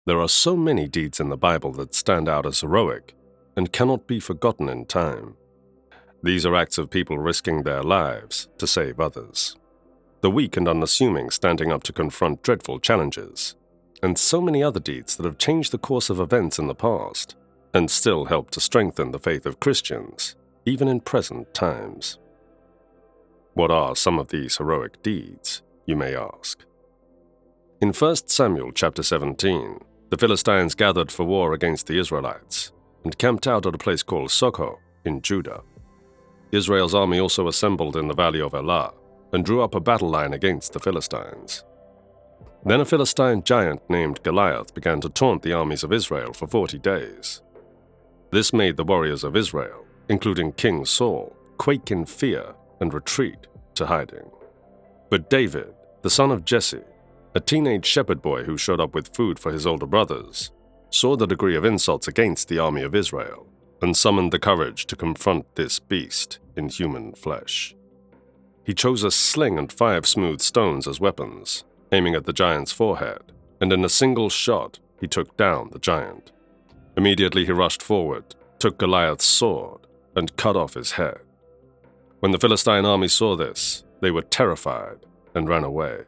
There are so many deeds in the Bible that stand out as heroic and cannot be forgotten in time. These are acts of people risking their lives to save others. The weak and unassuming standing up to confront dreadful challenges, and so many other deeds that have changed the course of events in the past and still help to strengthen the faith of Christians, even in present times. What are some of these heroic deeds, you may ask? In 1 Samuel chapter 17, the Philistines gathered for war against the Israelites and camped out at a place called Socoh in Judah. Israel's army also assembled in the valley of Elah and drew up a battle line against the Philistines. Then a Philistine giant named Goliath began to taunt the armies of Israel for 40 days. This made the warriors of Israel, including King Saul, quake in fear and retreat to hiding. But David, the son of Jesse, a teenage shepherd boy who showed up with food for his older brothers, saw the degree of insults against the army of Israel and summoned the courage to confront this beast in human flesh. He chose a sling and 5 smooth stones as weapons, aiming at the giant's forehead, and in a single shot he took down the giant. Immediately he rushed forward, took Goliath's sword, and cut off his head. When the Philistine army saw this, they were terrified and ran away.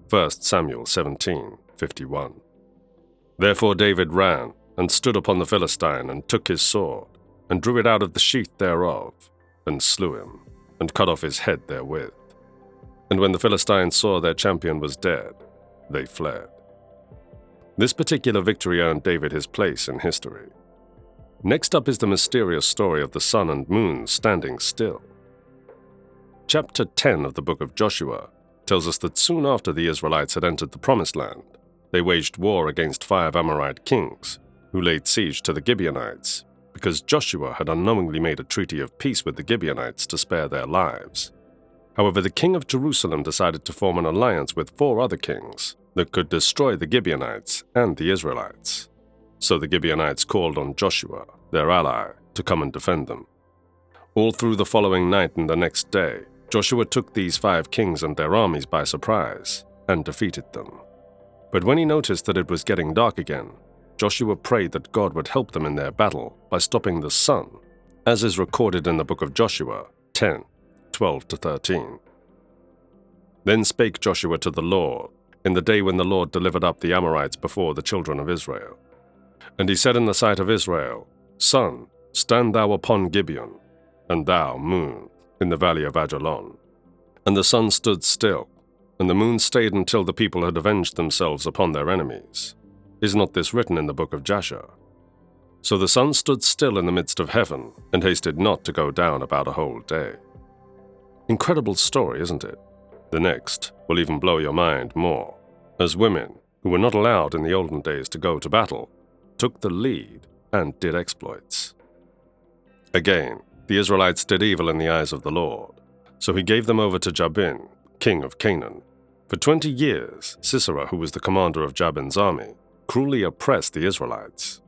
1 Samuel 17:51. Therefore David ran and stood upon the Philistine and took his sword, and drew it out of the sheath thereof, and slew him, and cut off his head therewith. And when the Philistines saw their champion was dead, they fled. This particular victory earned David his place in history. Next up is the mysterious story of the sun and moon standing still. Chapter 10 of the book of Joshua tells us that soon after the Israelites had entered the Promised Land, they waged war against 5 Amorite kings who laid siege to the Gibeonites because Joshua had unknowingly made a treaty of peace with the Gibeonites to spare their lives. However, the king of Jerusalem decided to form an alliance with 4 other kings that could destroy the Gibeonites and the Israelites. So the Gibeonites called on Joshua, their ally, to come and defend them. All through the following night and the next day, Joshua took these 5 kings and their armies by surprise and defeated them. But when he noticed that it was getting dark again, Joshua prayed that God would help them in their battle by stopping the sun, as is recorded in the book of Joshua 10:12-13. Then spake Joshua to the Lord in the day when the Lord delivered up the Amorites before the children of Israel. And he said in the sight of Israel, Sun, stand thou upon Gibeon, and thou, moon, in the valley of Ajalon. And the sun stood still, and the moon stayed until the people had avenged themselves upon their enemies. Is not this written in the book of Jasher? So the sun stood still in the midst of heaven, and hasted not to go down about a whole day. Incredible story, isn't it? The next will even blow your mind more, as women, who were not allowed in the olden days to go to battle, took the lead and did exploits. Again, the Israelites did evil in the eyes of the Lord, so he gave them over to Jabin, king of Canaan. For 20 years, Sisera, who was the commander of Jabin's army, cruelly oppressed the Israelites.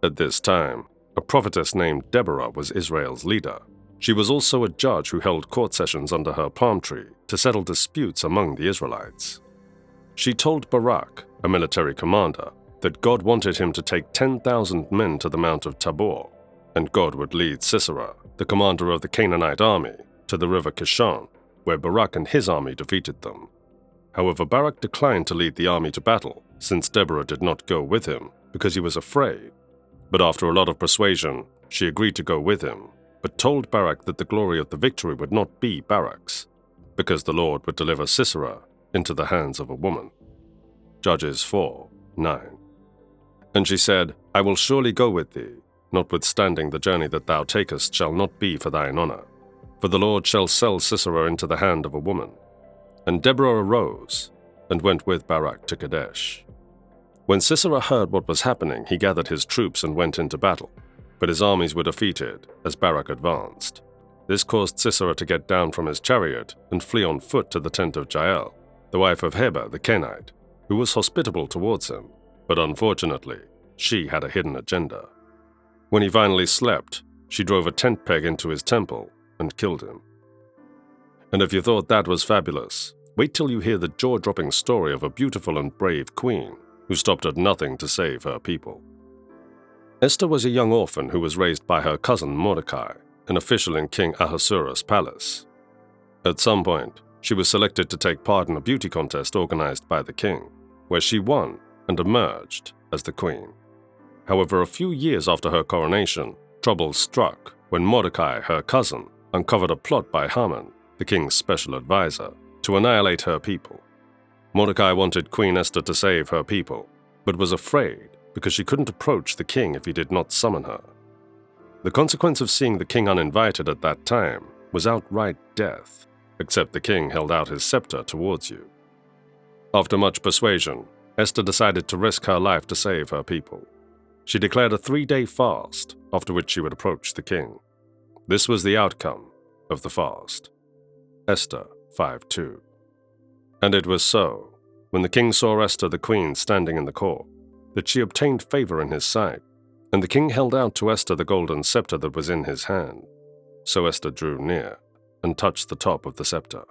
At this time, a prophetess named Deborah was Israel's leader. She was also a judge who held court sessions under her palm tree to settle disputes among the Israelites. She told Barak, a military commander, that God wanted him to take 10,000 men to the Mount of Tabor, and God would lead Sisera, the commander of the Canaanite army, to the river Kishon, where Barak and his army defeated them. However, Barak declined to lead the army to battle, since Deborah did not go with him, because he was afraid. But after a lot of persuasion, she agreed to go with him, but told Barak that the glory of the victory would not be Barak's, because the Lord would deliver Sisera into the hands of a woman. Judges 4:9. And she said, I will surely go with thee, notwithstanding the journey that thou takest shall not be for thine honor, for the Lord shall sell Sisera into the hand of a woman. And Deborah arose and went with Barak to Kadesh. When Sisera heard what was happening, he gathered his troops and went into battle, but his armies were defeated as Barak advanced. This caused Sisera to get down from his chariot and flee on foot to the tent of Jael, the wife of Heber the Kenite, who was hospitable towards him, but unfortunately, she had a hidden agenda. When he finally slept, she drove a tent peg into his temple and killed him. And if you thought that was fabulous, wait till you hear the jaw-dropping story of a beautiful and brave queen who stopped at nothing to save her people. Esther was a young orphan who was raised by her cousin Mordecai, an official in King Ahasuerus' palace. At some point, she was selected to take part in a beauty contest organized by the king, where she won and emerged as the queen. However, a few years after her coronation, trouble struck when Mordecai, her cousin, uncovered a plot by Haman, the king's special advisor, to annihilate her people. Mordecai wanted Queen Esther to save her people, but was afraid because she couldn't approach the king if he did not summon her. The consequence of seeing the king uninvited at that time was outright death, except the king held out his scepter towards you. After much persuasion, Esther decided to risk her life to save her people. She declared a 3-day fast, after which she would approach the king. This was the outcome of the fast. Esther 5:2. And it was so, when the king saw Esther the queen standing in the court, that she obtained favor in his sight, and the king held out to Esther the golden scepter that was in his hand. So Esther drew near and touched the top of the scepter.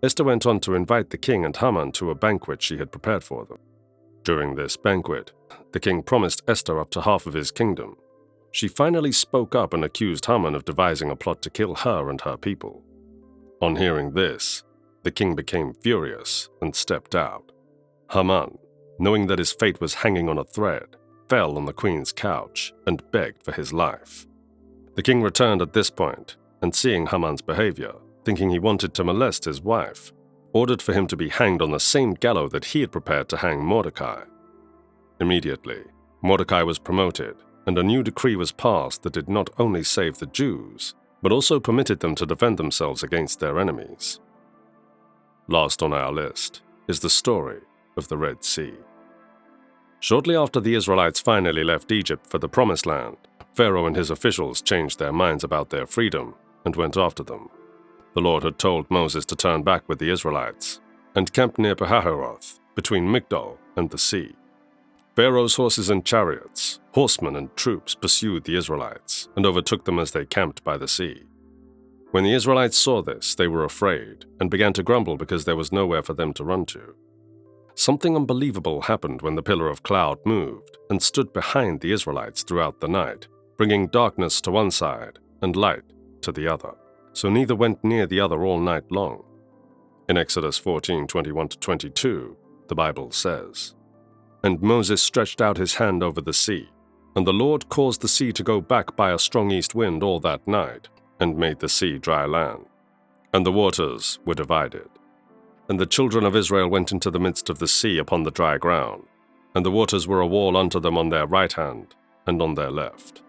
Esther went on to invite the king and Haman to a banquet she had prepared for them. During this banquet, the king promised Esther up to half of his kingdom. She finally spoke up and accused Haman of devising a plot to kill her and her people. On hearing this, the king became furious and stepped out. Haman, knowing that his fate was hanging on a thread, fell on the queen's couch and begged for his life. The king returned at this point, and seeing Haman's behavior, thinking he wanted to molest his wife, ordered for him to be hanged on the same gallows that he had prepared to hang Mordecai. Immediately, Mordecai was promoted, and a new decree was passed that did not only save the Jews, but also permitted them to defend themselves against their enemies. Last on our list is the story of the Red Sea. Shortly after the Israelites finally left Egypt for the Promised Land, Pharaoh and his officials changed their minds about their freedom and went after them. The Lord had told Moses to turn back with the Israelites and camped near Pihahiroth, between Migdol and the sea. Pharaoh's horses and chariots, horsemen and troops pursued the Israelites and overtook them as they camped by the sea. When the Israelites saw this, they were afraid and began to grumble because there was nowhere for them to run to. Something unbelievable happened when the pillar of cloud moved and stood behind the Israelites throughout the night, bringing darkness to one side and light to the other, so neither went near the other all night long. In Exodus 14:21-22, the Bible says, "And Moses stretched out his hand over the sea, and the Lord caused the sea to go back by a strong east wind all that night, and made the sea dry land. And the waters were divided. And the children of Israel went into the midst of the sea upon the dry ground, and the waters were a wall unto them on their right hand and on their left.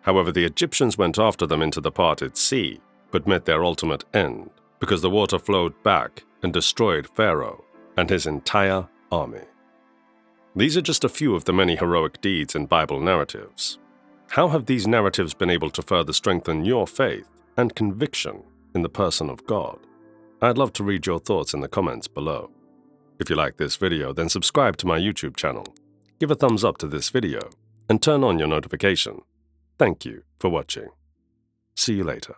However, the Egyptians went after them into the parted sea, but met their ultimate end, because the water flowed back and destroyed Pharaoh and his entire army." These are just a few of the many heroic deeds in Bible narratives. How have these narratives been able to further strengthen your faith and conviction in the person of God? I'd love to read your thoughts in the comments below. If you like this video, then subscribe to my YouTube channel, give a thumbs up to this video, and turn on your notification. Thank you for watching. See you later.